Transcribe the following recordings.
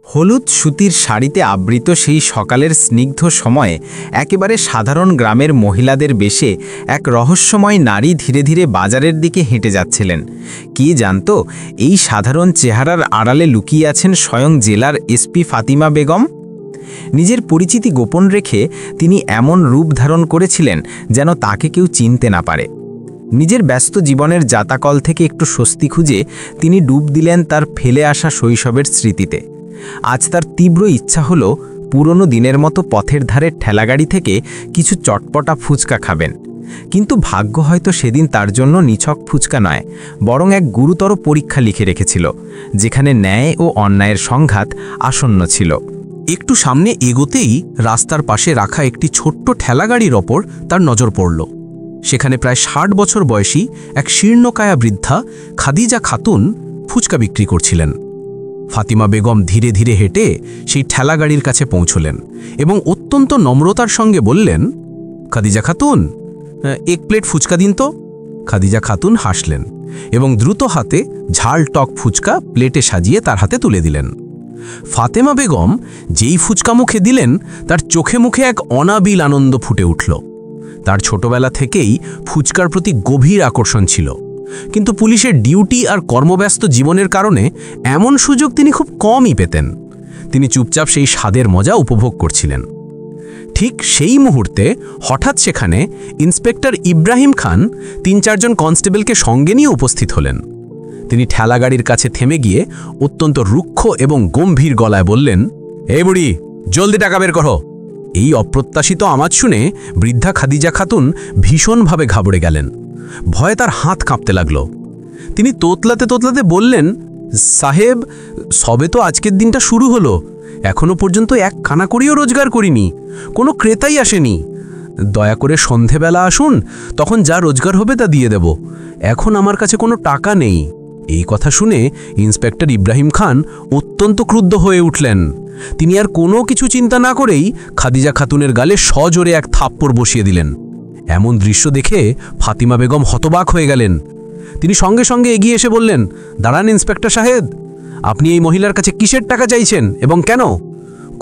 হলুদ সুতির শাড়িতে আবৃত সেই সকালের স্নিগ্ধ সময়ে একেবারে সাধারণ গ্রামের মহিলাদের বেশে এক রহস্যময় নারী ধীরে ধীরে বাজারের দিকে হেঁটে যাচ্ছিলেন। কি জানত এই সাধারণ চেহারার আড়ালে লুকিয়ে আছেন স্বয়ং জেলার এসপি ফাতিমা বেগম। নিজের পরিচিতি গোপন রেখে তিনি এমন রূপ ধারণ করেছিলেন যেন তাকে কেউ চিনতে না পারে। নিজের ব্যস্ত জীবনের জাতাকল থেকে একটু স্বস্তি খুঁজে তিনি ডুব দিলেন তার ফেলে আসা শৈশবের স্মৃতিতে। আজ তার তীব্র ইচ্ছা হলো পুরনো দিনের মতো পথের ধারের ঠেলাগাড়ি থেকে কিছু চটপটা ফুচকা খাবেন। কিন্তু ভাগ্য হয়তো সেদিন তার জন্য নিছক ফুচকা নয়, বরং এক গুরুতর পরীক্ষা লিখে রেখেছিল, যেখানে ন্যায় ও অন্যায়ের সংঘাত আসন্ন ছিল। একটু সামনে এগোতেই রাস্তার পাশে রাখা একটি ছোট্ট ঠেলাগাড়ির ওপর তার নজর পড়ল। সেখানে প্রায় ৬০ বছর বয়সী এক শীর্ণকায়া বৃদ্ধা খাদিজা খাতুন ফুচকা বিক্রি করছিলেন। ফাতিমা বেগম ধীরে ধীরে হেঁটে সেই ঠেলাগাড়ির কাছে পৌঁছলেন এবং অত্যন্ত নম্রতার সঙ্গে বললেন, খাদিজা খাতুন, এক প্লেট ফুচকা দিন তো। খাদিজা খাতুন হাসলেন এবং দ্রুত হাতে ঝাল টক ফুচকা প্লেটে সাজিয়ে তার হাতে তুলে দিলেন। ফাতেমা বেগম যেই ফুচকা মুখে দিলেন তার চোখে মুখে এক অনাবিল আনন্দ ফুটে উঠল। তার ছোটবেলা থেকেই ফুচকার প্রতি গভীর আকর্ষণ ছিল, কিন্তু পুলিশের ডিউটি আর কর্মব্যস্ত জীবনের কারণে এমন সুযোগ তিনি খুব কমই পেতেন। তিনি চুপচাপ সেই স্বাদের মজা উপভোগ করছিলেন। ঠিক সেই মুহূর্তে হঠাৎ সেখানে ইন্সপেক্টর ইব্রাহিম খান ৩-৪ জন কনস্টেবলকে সঙ্গে নিয়ে উপস্থিত হলেন। তিনি ঠেলাগাড়ির কাছে থেমে গিয়ে অত্যন্ত রুক্ষ এবং গম্ভীর গলায় বললেন, এই বুড়ি, জলদি টাকা বের করো। এই অপ্রত্যাশিত আওয়াজ শুনে বৃদ্ধা খাদিজা খাতুন ভীষণভাবে ঘাবড়ে গেলেন। ভয়ে তার হাত কাঁপতে লাগল। তিনি তোতলাতে তোতলাতে বললেন, সাহেব, সবে তো আজকের দিনটা শুরু হলো, এখনো পর্যন্ত এক কানাকড়িও রোজগার করিনি, কোনো ক্রেতাই আসেনি। দয়া করে সন্ধেবেলা আসুন, তখন যা রোজগার হবে তা দিয়ে দেব। এখন আমার কাছে কোনো টাকা নেই। এই কথা শুনে ইন্সপেক্টর ইব্রাহিম খান অত্যন্ত ক্রুদ্ধ হয়ে উঠলেন। তিনি আর কোনো কিছু চিন্তা না করেই খাদিজা খাতুনের গালে সজোরে এক থাপ্পড় বসিয়ে দিলেন। এমন দৃশ্য দেখে ফাতিমা বেগম হতবাক হয়ে গেলেন। তিনি সঙ্গে সঙ্গে এগিয়ে এসে বললেন, দাঁড়ান ইন্সপেক্টর সাহেব, আপনি এই মহিলার কাছে কিসের টাকা চাইছেন এবং কেন?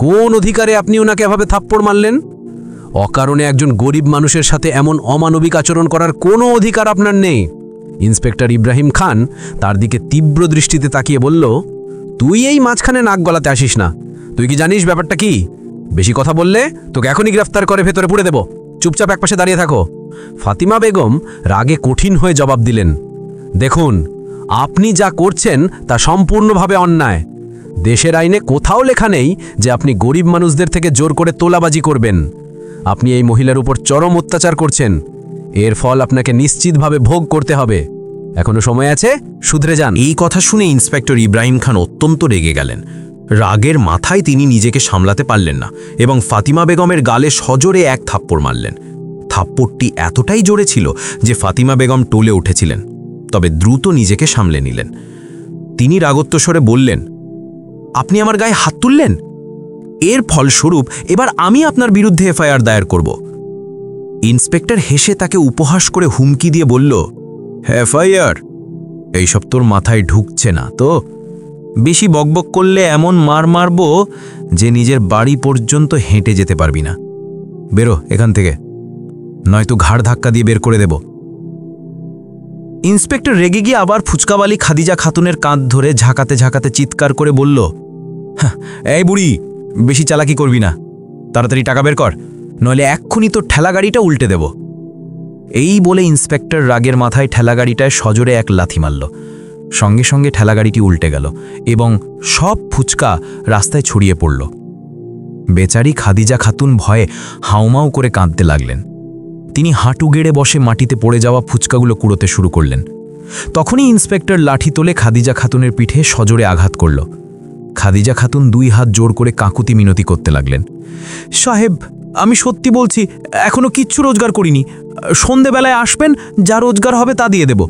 কোন অধিকারে আপনি ওনাকে এভাবে থাপ্পড় মারলেন? অকারণে একজন গরিব মানুষের সাথে এমন অমানবিক আচরণ করার কোনো অধিকার আপনার নেই। ইন্সপেক্টর ইব্রাহিম খান তার দিকে তীব্র দৃষ্টিতে তাকিয়ে বলল, তুই এই মাঝখানে নাক গলাতে আসিস না। তুই কি জানিস ব্যাপারটা কি? বেশি কথা বললে তোকে এখনই গ্রেফতার করে ভেতরে পুরে দেব। চুপচাপ একপাশে দাঁড়িয়ে থাকো। ফাতিমা বেগম রাগে কঠিন হয়ে জবাব দিলেন, দেখুন, আপনি যা করছেন তা সম্পূর্ণভাবে অন্যায়। দেশের আইনে কোথাও লেখা নেই যে আপনি গরিব মানুষদের থেকে জোর করে তোলাবাজি করবেন। আপনি এই মহিলার উপর চরম অত্যাচার করছেন। এর ফল আপনাকে নিশ্চিতভাবে ভোগ করতে হবে। এখনো সময় আছে, শুধরে যান। এই কথা শুনে ইন্সপেক্টর ইব্রাহিম খান অত্যন্ত রেগে গেলেন। রাগের মাথায় তিনি নিজেকে সামলাতে পারলেন না এবং ফাতিমা বেগমের গালে সজোরে এক থাপ্পড় মারলেন। থাপ্পড়টি এতটাই জোরে ছিল যে ফাতিমা বেগম টলে উঠেছিলেন, তবে দ্রুত নিজেকে সামলে নিলেন। তিনি রাগত্বস্বরে বললেন, আপনি আমার গায়ে হাত তুললেন, এর ফলস্বরূপ এবার আমি আপনার বিরুদ্ধে এফআইআর দায়ের করব। ইন্সপেক্টর হেসে তাকে উপহাস করে হুমকি দিয়ে বলল, এফআইআর? এইসব তোর মাথায় ঢুকছে না তো? বেশি বকবক করলে এমন মার মারব যে নিজের বাড়ি পর্যন্ত হেঁটে যেতে পারবি না। বেরো এখান থেকে, নয়তো ঘাড় ধাক্কা দিয়ে বের করে দেব। ইন্সপেক্টর রেগে গিয়ে আবার ফুচকাওয়ালি খাদিজা খাতুনের কাঁধ ধরে ঝাঁকাতে ঝাঁকাতে চিৎকার করে বলল, এই বুড়ি, বেশি চালাকি করবি না, তাড়াতাড়ি টাকা বের কর, নইলে এক্ষুনি তোর ঠেলাগাড়িটা উল্টে দেব। এই বলে ইন্সপেক্টর রাগের মাথায় ঠেলাগাড়িটায় সজোরে এক লাথি মারল। সঙ্গে সঙ্গে ঠেলাগাড়িটি উল্টে গেল এবং সব ফুচকা রাস্তায় ছড়িয়ে পড়ল। বেচারি খাদিজা খাতুন ভয়ে হাউমাউ করে কাঁদতে লাগলেন। তিনি হাঁটু গেড়ে বসে মাটিতে পড়ে যাওয়া ফুচকাগুলো কুড়োতে শুরু করলেন। তখনই ইন্সপেক্টর লাঠি তোলে খাদিজা খাতুনের পিঠে সজোরে আঘাত করল। খাদিজা খাতুন 2 হাত জোর করে কাকুতি মিনতি করতে লাগলেন, সাহেব, আমি সত্যি বলছি, এখনো কিচ্ছু রোজগার করিনি। সন্ধেবেলায় আসবেন, যা রোজগার হবে তা দিয়ে দেব।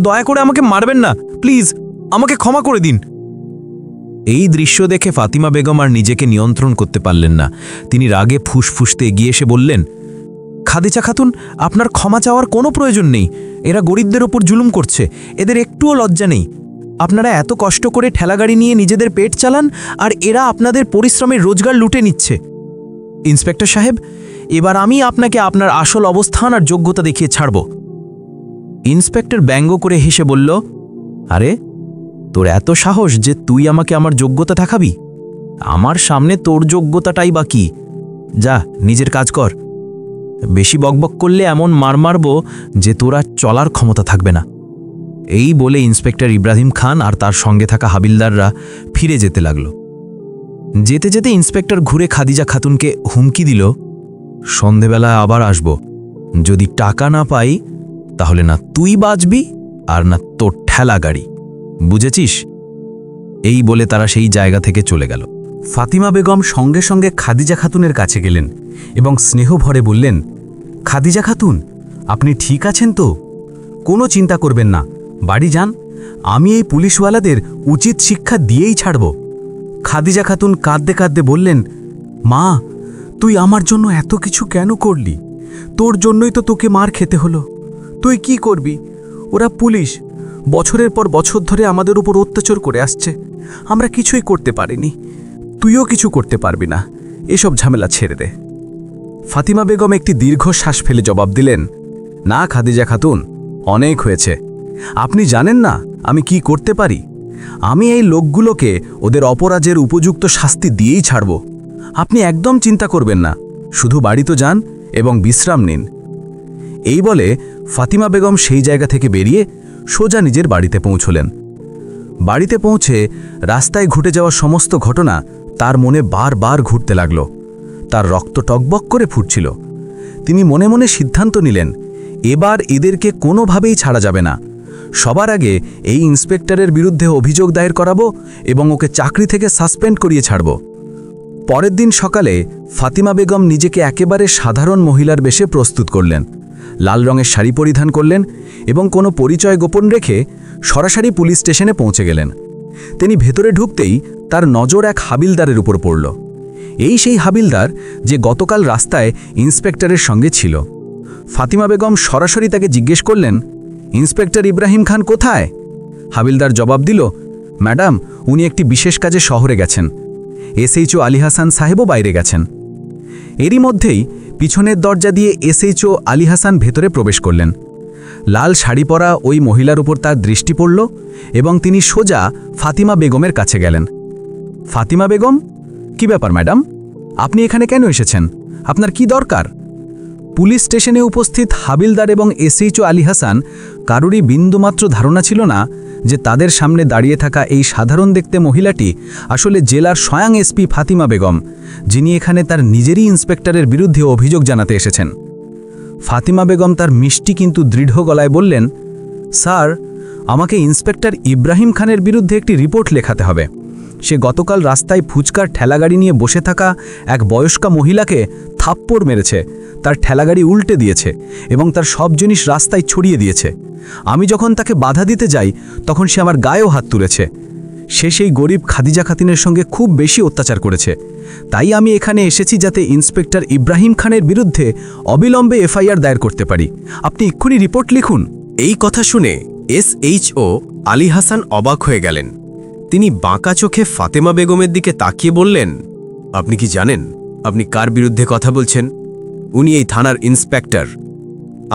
দয়া করে আমাকে মারবেন না, প্লিজ, আমাকে ক্ষমা করে দিন। এই দৃশ্য দেখে ফাতিমা বেগম আর নিজেকে নিয়ন্ত্রণ করতে পারলেন না। তিনি রাগে ফুসফুসতে এগিয়ে এসে বললেন, খাদিজা খাতুন, আপনার ক্ষমা চাওয়ার কোনো প্রয়োজন নেই। এরা গরিবদের ওপর জুলুম করছে, এদের একটুও লজ্জা নেই। আপনারা এত কষ্ট করে ঠেলাগাড়ি নিয়ে নিজেদের পেট চালান, আর এরা আপনাদের পরিশ্রমের রোজগার লুটে নিচ্ছে। ইন্সপেক্টর সাহেব, এবার আমি আপনাকে আপনার আসল অবস্থান আর যোগ্যতা দেখিয়ে ছাড়ব। ইন্সপেক্টর ব্যঙ্গ করে হেসে বলল, আরে তোর এত সাহস যে তুই আমাকে আমার যোগ্যতা দেখাবি? আমার সামনে তোর যোগ্যতাটাই বা কি? যা নিজের কাজ কর। বেশি বকবক করলে এমন মার মারব যে তোরা চলার ক্ষমতা থাকবে না। এই বলে ইন্সপেক্টর ইব্রাহিম খান আর তার সঙ্গে থাকা হাবিলদাররা ফিরে যেতে লাগল। যেতে যেতে ইন্সপেক্টর ঘুরে খাদিজা খাতুনকে হুমকি দিল, সন্ধেবেলায় আবার আসব। যদি টাকা না পাই তাহলে না তুই বাঁচবি আর না তোর ঠেলা গাড়ি, বুঝেছিস? এই বলে তারা সেই জায়গা থেকে চলে গেল। ফাতিমা বেগম সঙ্গে সঙ্গে খাদিজা খাতুনের কাছে গেলেন এবং স্নেহ ভরে বললেন, খাদিজা খাতুন, আপনি ঠিক আছেন তো? কোনো চিন্তা করবেন না, বাড়ি যান। আমি এই পুলিশওয়ালাদের উচিত শিক্ষা দিয়েই ছাড়ব। খাদিজা খাতুন কাঁদতে কাঁদতে বললেন, মা, তুই আমার জন্য এত কিছু কেন করলি? তোর জন্যই তো তোকে মার খেতে হলো। তুই কি করবি? ওরা পুলিশ, বছরের পর বছর ধরে আমাদের উপর অত্যাচার করে আসছে। আমরা কিছুই করতে পারিনি, তুইও কিছু করতে পারবি না। এসব ঝামেলা ছেড়ে দে। ফাতিমা বেগম একটি দীর্ঘশ্বাস ফেলে জবাব দিলেন, না খাদিজা খাতুন, অনেক হয়েছে। আপনি জানেন না আমি কি করতে পারি? আমি এই লোকগুলোকে ওদের অপরাধের উপযুক্ত শাস্তি দিয়েই ছাড়ব। আপনি একদম চিন্তা করবেন না, শুধু বাড়ি তো যান এবং বিশ্রাম নিন। এই বলে ফাতিমা বেগম সেই জায়গা থেকে বেরিয়ে সোজা নিজের বাড়িতে পৌঁছলেন। বাড়িতে পৌঁছে রাস্তায় ঘটে যাওয়া সমস্ত ঘটনা তার মনে বারবার ঘুরতে লাগল। তার রক্ত টকবক করে ফুটছিল। তিনি মনে মনে সিদ্ধান্ত নিলেন, এবার এদেরকে কোনোভাবেই ছাড়া যাবে না। সবার আগে এই ইন্সপেক্টরের বিরুদ্ধে অভিযোগ দায়ের করাবো এবং ওকে চাকরি থেকে সাসপেন্ড করিয়ে ছাড়ব। পরের দিন সকালে ফাতিমা বেগম নিজেকে একেবারে সাধারণ মহিলার বেশে প্রস্তুত করলেন। লাল রঙের শাড়ি পরিধান করলেন এবং কোনো পরিচয় গোপন রেখে সরাসরি পুলিশ স্টেশনে পৌঁছে গেলেন। তিনি ভেতরে ঢুকতেই তার নজর এক হাবিলদারের উপর পড়ল। এই সেই হাবিলদার যে গতকাল রাস্তায় ইন্সপেক্টরের সঙ্গে ছিল। ফাতিমা বেগম সরাসরি তাকে জিজ্ঞেস করলেন, ইন্সপেক্টর ইব্রাহিম খান কোথায়? হাবিলদার জবাব দিল, ম্যাডাম, উনি একটি বিশেষ কাজে শহরে গেছেন। এসএইচও আলী হাসান সাহেবও বাইরে গেছেন। এরই মধ্যেই পিছনের দরজা দিয়ে এসএইচও আলী হাসান ভেতরে প্রবেশ করলেন। লাল শাড়ি পরা ওই মহিলার উপর তার দৃষ্টি পড়ল এবং তিনি সোজা ফাতিমা বেগমের কাছে গেলেন। ফাতিমা বেগম, কি ব্যাপার ম্যাডাম? আপনি এখানে কেন এসেছেন? আপনার কি দরকার? পুলিশ স্টেশনে উপস্থিত হাবিলদার এবং এসএইচও আলী হাসান কারোরই বিন্দুমাত্র ধারণা ছিল না যে তাদের সামনে দাঁড়িয়ে থাকা এই সাধারণ দেখতে মহিলাটি আসলে জেলার স্বয়ং এসপি ফাতিমা বেগম, যিনি এখানে তার নিজেরই ইন্সপেক্টরের বিরুদ্ধে অভিযোগ জানাতে এসেছেন। ফাতিমা বেগম তার মিষ্টি কিন্তু দৃঢ় গলায় বললেন, স্যার, আমাকে ইন্সপেক্টর ইব্রাহিম খানের বিরুদ্ধে একটি রিপোর্ট লেখাতে হবে। সে গতকাল রাস্তায় ফুচকার ঠেলাগাড়ি নিয়ে বসে থাকা এক বয়স্কা মহিলাকে থাপ্পড় মেরেছে, তার ঠেলাগাড়ি উল্টে দিয়েছে এবং তার সব জিনিস রাস্তায় ছড়িয়ে দিয়েছে। আমি যখন তাকে বাধা দিতে যাই তখন সে আমার গায়েও হাত তুলেছে। সে সেই গরিব খাদিজা খাতুনের সঙ্গে খুব বেশি অত্যাচার করেছে। তাই আমি এখানে এসেছি যাতে ইন্সপেক্টর ইব্রাহিম খানের বিরুদ্ধে অবিলম্বে এফআইআর দায়ের করতে পারি। আপনি এক্ষুনি রিপোর্ট লিখুন। এই কথা শুনে এসএইচও আলী হাসান অবাক হয়ে গেলেন। তিনি বাঁকা চোখে ফাতেমা বেগমের দিকে তাকিয়ে বললেন, আপনি কি জানেন আপনি কার বিরুদ্ধে কথা বলছেন? উনি এই থানার ইন্সপেক্টর।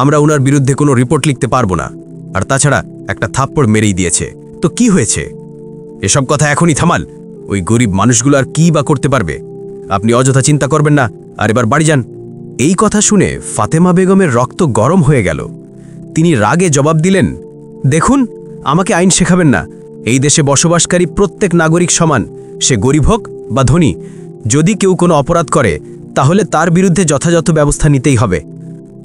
আমরা ওনার বিরুদ্ধে কোনো রিপোর্ট লিখতে পারবো না। আর তাছাড়া একটা থাপ্পড় মেরেই দিয়েছে, তো কি হয়েছে? এসব কথা এখনই থামাল। ওই গরিব মানুষগুলো আর কি বা করতে পারবে? আপনি অযথা চিন্তা করবেন না, আর এবার বাড়ি যান। এই কথা শুনে ফাতেমা বেগমের রক্ত গরম হয়ে গেল। তিনি রাগে জবাব দিলেন, দেখুন, আমাকে আইন শেখাবেন না। এই দেশে বসবাসকারী প্রত্যেক নাগরিক সমান, সে গরিব হোক বা ধনী। যদি কেউ কোনো অপরাধ করে তাহলে তার বিরুদ্ধে যথাযথ ব্যবস্থা নিতেই হবে।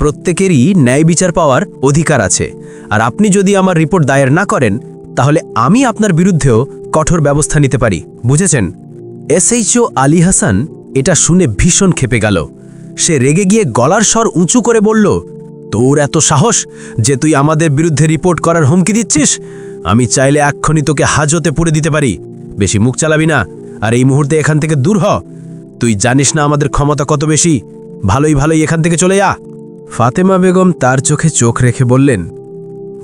প্রত্যেকেরই ন্যায় বিচার পাওয়ার অধিকার আছে। আর আপনি যদি আমার রিপোর্ট দায়ের না করেন তাহলে আমি আপনার বিরুদ্ধেও কঠোর ব্যবস্থা নিতে পারি, বুঝেছেন? এসএইচও আলী হাসান এটা শুনে ভীষণ ক্ষেপে গেল। সে রেগে গিয়ে গলার স্বর উঁচু করে বলল, তোর এত সাহস যে তুই আমাদের বিরুদ্ধে রিপোর্ট করার হুমকি দিচ্ছিস? আমি চাইলে এক্ষুনি তোকে হাজতে পুরে দিতে পারি। বেশি মুখ চালাবি না, আর এই মুহূর্তে এখান থেকে দূর হ। তুই জানিস না আমাদের ক্ষমতা কত বেশি। ভালোই ভালোই এখান থেকে চলে যা। ফাতেমা বেগম তার চোখে চোখ রেখে বললেন,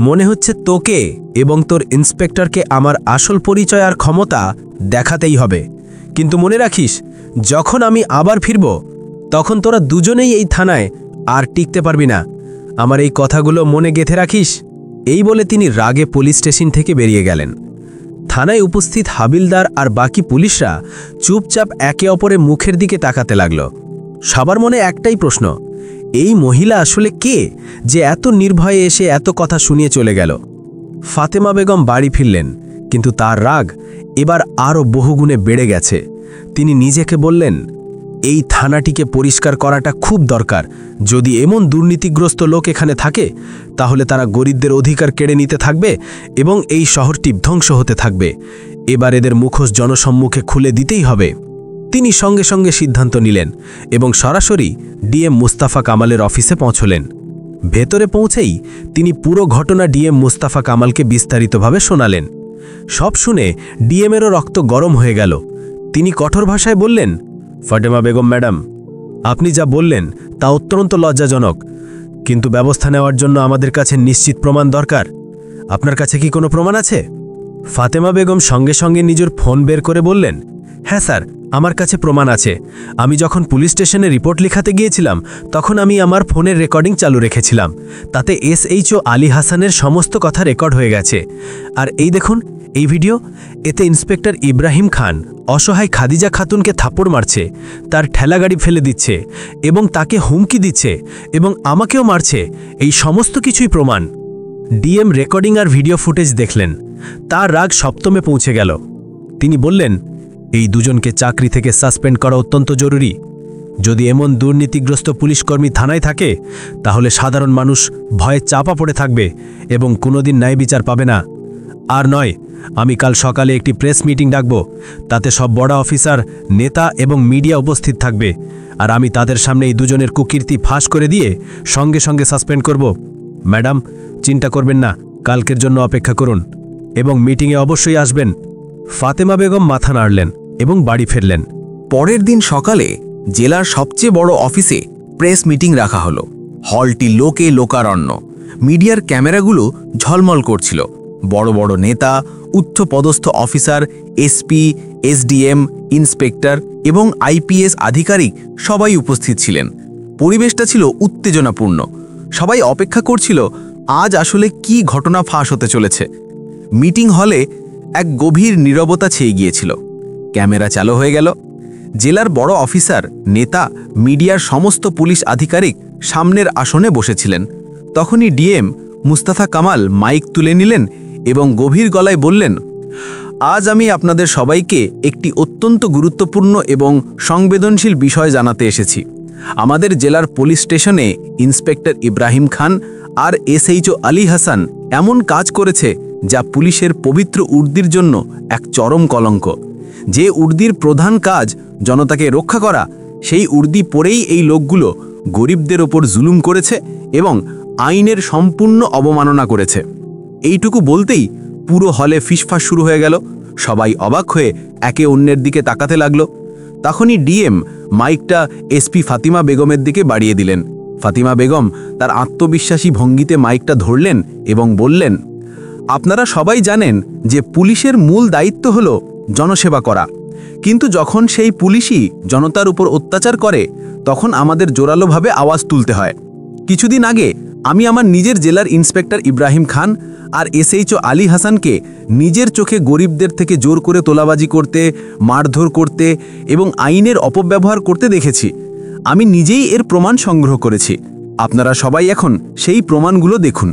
মনে হচ্ছে তোকে এবং তোর ইন্সপেক্টরকে আমার আসল পরিচয় আর ক্ষমতা দেখাতেই হবে, কিন্তু মনে রাখিস যখন আমি আবার ফিরব তখন তোরা দুজনেই এই থানায় আর টিকতে পারবি না। আমার এই কথাগুলো মনে গেঁথে রাখিস। এই বলে তিনি রাগে পুলিশ স্টেশন থেকে বেরিয়ে গেলেন। থানায় উপস্থিত হাবিলদার আর বাকি পুলিশরা চুপচাপ একে অপরের মুখের দিকে তাকাতে লাগল। সবার মনে একটাই প্রশ্ন, এই মহিলা আসলে কে যে এত নির্ভয়ে এসে এত কথা শুনিয়ে চলে গেল? ফাতেমা বেগম বাড়ি ফিরলেন, কিন্তু তার রাগ এবার আরও বহুগুণে বেড়ে গেছে। তিনি নিজেকে বললেন, এই থানাটিকে পরিষ্কার করাটা খুব দরকার। যদি এমন দুর্নীতিগ্রস্ত লোক এখানে থাকে তাহলে তারা গরিবদের অধিকার কেড়ে নিতে থাকবে এবং এই শহরটি ধ্বংস হতে থাকবে। এবার এদের মুখোশ জনসম্মুখে খুলে দিতেই হবে। তিনি সঙ্গে সঙ্গে সিদ্ধান্ত নিলেন এবং সরাসরি ডিএম মুস্তাফা কামালের অফিসে পৌঁছলেন। ভেতরে পৌঁছেই তিনি পুরো ঘটনা ডিএম মুস্তাফা কামালকে বিস্তারিতভাবে শোনালেন। সব শুনে ডিএমেরও রক্ত গরম হয়ে গেল। তিনি কঠোর ভাষায় বললেন, ফাতেমা বেগম ম্যাডাম, আপনি যা বললেন তা অত্যন্ত লজ্জাজনক, কিন্তু ব্যবস্থা নেওয়ার জন্য আমাদের কাছে নিশ্চিত প্রমাণ দরকার। আপনার কাছে কি কোনো প্রমাণ আছে? ফাতেমা বেগম সঙ্গে সঙ্গে নিজের ফোন বের করে বললেন, হ্যাঁ স্যার, আমার কাছে প্রমাণ আছে। আমি যখন পুলিশ স্টেশনে রিপোর্ট লিখাতে গিয়েছিলাম তখন আমি আমার ফোনের রেকর্ডিং চালু রেখেছিলাম। তাতে SHO আলী হাসানের সমস্ত কথা রেকর্ড হয়ে গেছে। আর এই দেখুন এই ভিডিও, এতে ইন্সপেক্টর ইব্রাহিম খান অসহায় খাদিজা খাতুনকে থাপ্পড় মারছে, তার ঠেলাগাড়ি ফেলে দিচ্ছে এবং তাকে হুমকি দিচ্ছে এবং আমাকেও মারছে। এই সমস্ত কিছুই প্রমাণ। ডিএম রেকর্ডিং আর ভিডিও ফুটেজ দেখলেন। তার রাগ সপ্তমে পৌঁছে গেল। তিনি বললেন, এই দুজনকে চাকরি থেকে সাসপেন্ড করা অত্যন্ত জরুরি। যদি এমন দুর্নীতিগ্রস্ত পুলিশকর্মী থানায় থাকে তাহলে সাধারণ মানুষ ভয়ে চাপা পড়ে থাকবে এবং কোনোদিন ন্যায় বিচার পাবে না। আর নয়, আমি কাল সকালে একটি প্রেস মিটিং ডাকব। তাতে সব বড় অফিসার, নেতা এবং মিডিয়া উপস্থিত থাকবে। আর আমি তাদের সামনে এই দুজনের কুকীর্তি ফাঁস করে দিয়ে সঙ্গে সঙ্গে সাসপেন্ড করব। ম্যাডাম, চিন্তা করবেন না, কালকের জন্য অপেক্ষা করুন এবং মিটিংয়ে অবশ্যই আসবেন। ফাতেমা বেগম মাথা নাড়লেন এবং বাড়ি ফিরলেন। পরের দিন সকালে জেলার সবচেয়ে বড় অফিসে প্রেস মিটিং রাখা হলো। হলটি লোকে লোকারণ্য। মিডিয়ার ক্যামেরাগুলো ঝলমল করছিল। বড় বড় নেতা, উচ্চপদস্থ অফিসার, এসপি, এসডিএম, ইন্সপেক্টর এবং IPS আধিকারিক সবাই উপস্থিত ছিলেন। পরিবেশটা ছিল উত্তেজনাপূর্ণ। সবাই অপেক্ষা করছিল আজ আসলে কি ঘটনা ফাঁস হতে চলেছে। মিটিং হলে এক গভীর নীরবতা ছেয়ে গিয়েছিল। ক্যামেরা চালু হয়ে গেল। জেলার বড় অফিসার, নেতা, মিডিয়ার সমস্ত পুলিশ আধিকারিক সামনের আসনে বসেছিলেন। তখনই ডিএম মুস্তাফা কামাল মাইক তুলে নিলেন এবং গভীর গলায় বললেন, আজ আমি আপনাদের সবাইকে একটি অত্যন্ত গুরুত্বপূর্ণ এবং সংবেদনশীল বিষয় জানাতে এসেছি। আমাদের জেলার পুলিশ স্টেশনে ইন্সপেক্টর ইব্রাহিম খান আর SHO আলী হাসান এমন কাজ করেছে যা পুলিশের পবিত্র উর্দির জন্য এক চরম কলঙ্ক। যে উর্দির প্রধান কাজ জনতাকে রক্ষা করা, সেই উর্দি পরেই এই লোকগুলো গরিবদের ওপর জুলুম করেছে এবং আইনের সম্পূর্ণ অবমাননা করেছে। এইটুকু বলতেই পুরো হলে ফিসফাস শুরু হয়ে গেল। সবাই অবাক হয়ে একে অন্যের দিকে তাকাতে লাগলো। তখনই ডিএম মাইকটা SP ফাতিমা বেগমের দিকে বাড়িয়ে দিলেন। ফাতিমা বেগম তার আত্মবিশ্বাসী ভঙ্গিতে মাইকটা ধরলেন এবং বললেন, আপনারা সবাই জানেন যে পুলিশের মূল দায়িত্ব হলো জনসেবা করা, কিন্তু যখন সেই পুলিশই জনতার উপর অত্যাচার করে তখন আমাদের জোরালোভাবে আওয়াজ তুলতে হয়। কিছুদিন আগে আমি আমার নিজের জেলার ইন্সপেক্টর ইব্রাহিম খান আর SHO আলী হাসানকে নিজের চোখে গরিবদের থেকে জোর করে তোলাবাজি করতে, মারধর করতে এবং আইনের অপব্যবহার করতে দেখেছি। আমি নিজেই এর প্রমাণ সংগ্রহ করেছি। আপনারা সবাই এখন সেই প্রমাণগুলো দেখুন।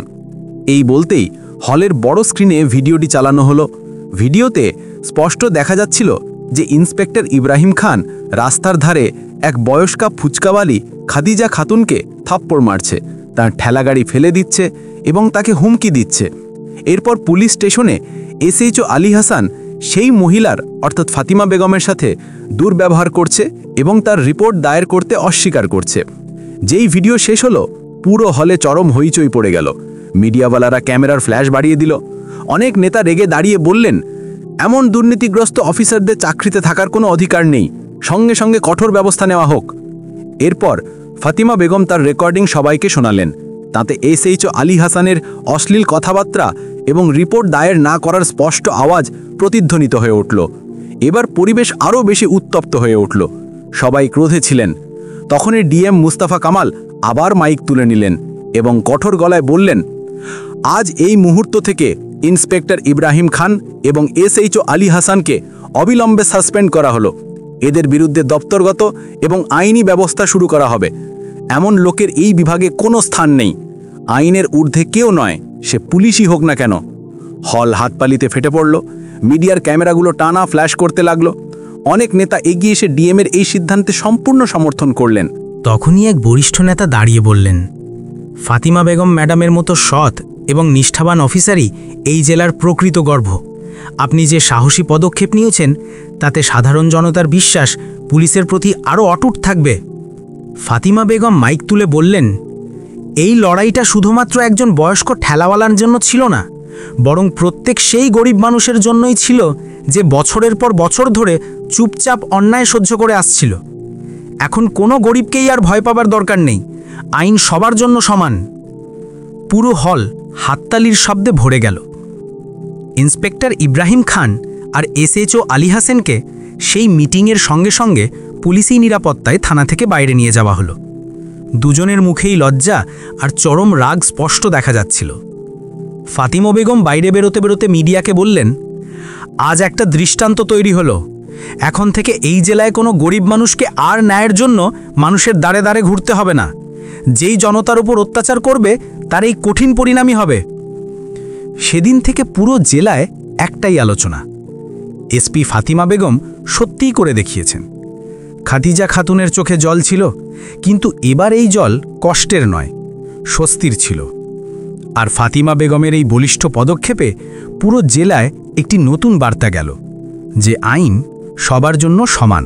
এই বলতেই হলের বড় স্ক্রিনে ভিডিওটি চালানো হলো। ভিডিওতে স্পষ্ট দেখা যাচ্ছিল যে ইন্সপেক্টর ইব্রাহিম খান রাস্তার ধারে এক বয়স্কা ফুচকাওয়ালি খাদিজা খাতুনকে থাপ্পড় মারছে, তার ঠেলাগাড়ি ফেলে দিচ্ছে এবং তাকে হুমকি দিচ্ছে। এরপর পুলিশ স্টেশনে SHO আলী হাসান সেই মহিলার অর্থাৎ ফাতিমা বেগমের সাথে দুর্ব্যবহার করছে এবং তার রিপোর্ট দায়ের করতে অস্বীকার করছে। যেই ভিডিও শেষ হলো পুরো হলে চরম হইচই পড়ে গেল। মিডিয়াওয়ালারা ক্যামেরার ফ্ল্যাশ বাড়িয়ে দিল। অনেক নেতা রেগে দাঁড়িয়ে বললেন, এমন দুর্নীতিগ্রস্ত অফিসারদের চাকরিতে থাকার কোনো অধিকার নেই, সঙ্গে সঙ্গে কঠোর ব্যবস্থা নেওয়া হোক। এরপর ফাতিমা বেগম তার রেকর্ডিং সবাইকে শোনালেন। তাতে এসএইচও আলী হাসানের অশ্লীল কথাবার্তা এবং রিপোর্ট দায়ের না করার স্পষ্ট আওয়াজ প্রতিধ্বনিত হয়ে উঠল। এবার পরিবেশ আরও বেশি উত্তপ্ত হয়ে উঠল। সবাই ক্রোধে ছিলেন। তখনই ডিএম মুস্তাফা কামাল আবার মাইক তুলে নিলেন এবং কঠোর গলায় বললেন, আজ এই মুহূর্ত থেকে ইন্সপেক্টর ইব্রাহিম খান এবং এসএইচও আলী হাসানকে অবিলম্বে সাসপেন্ড করা হলো। এদের বিরুদ্ধে দপ্তরগত এবং আইনি ব্যবস্থা শুরু করা হবে। এমন লোকের এই বিভাগে কোনো স্থান নেই। আইনের ঊর্ধ্বে কেউ নয়, সে পুলিশই হোক না কেন। হল হাততালিতে ফেটে পড়ল। মিডিয়ার ক্যামেরাগুলো টানা ফ্ল্যাশ করতে লাগলো। অনেক নেতা এগিয়ে এসে ডিএমের এই সিদ্ধান্তে সম্পূর্ণ সমর্থন করলেন। তখনই এক বরিষ্ঠ নেতা দাঁড়িয়ে বললেন, ফাতিমা বেগম ম্যাডামের মতো সৎ এবং নিষ্ঠাবান অফিসারই এই জেলার প্রকৃত গর্ব। আপনি যে সাহসী পদক্ষেপ নিয়েছেন তাতে সাধারণ জনতার বিশ্বাস পুলিশের প্রতি আরও অটুট থাকবে। ফাতিমা বেগম মাইক তুলে বললেন, এই লড়াইটা শুধুমাত্র একজন বয়স্ক ঠেলাওয়ালার জন্য ছিল না, বরং প্রত্যেক সেই গরিব মানুষের জন্যই ছিল যে বছরের পর বছর ধরে চুপচাপ অন্যায় সহ্য করে আসছিল। এখন কোনো গরিবকেই আর ভয় পাবার দরকার নেই। আইন সবার জন্য সমান। পুরো হল হাততালির শব্দে ভরে গেল। ইন্সপেক্টর ইব্রাহিম খান আর এসএইচও আলী হাসানকে সেই মিটিংয়ের সঙ্গে সঙ্গে পুলিশি নিরাপত্তায় থানা থেকে বাইরে নিয়ে যাওয়া হলো। দুজনের মুখেই লজ্জা আর চরম রাগ স্পষ্ট দেখা যাচ্ছিল। ফাতিমা বেগম বাইরে বেরোতে বেরোতে মিডিয়াকে বললেন, আজ একটা দৃষ্টান্ত তৈরি হলো। এখন থেকে এই জেলায় কোনো গরিব মানুষকে আর ন্যায়ের জন্য মানুষের দাঁড়ে দাঁড়ে ঘুরতে হবে না। যেই জনতার উপর অত্যাচার করবে তার এই কঠিন পরিণামই হবে। সেদিন থেকে পুরো জেলায় একটাই আলোচনা, এসপি ফাতিমা বেগম সত্যিই করে দেখিয়েছেন। খাদিজা খাতুনের চোখে জল ছিল, কিন্তু এবার এই জল কষ্টের নয়, স্বস্তির ছিল। আর ফাতিমা বেগমের এই বলিষ্ঠ পদক্ষেপে পুরো জেলায় একটি নতুন বার্তা গেল যে আইন সবার জন্য সমান।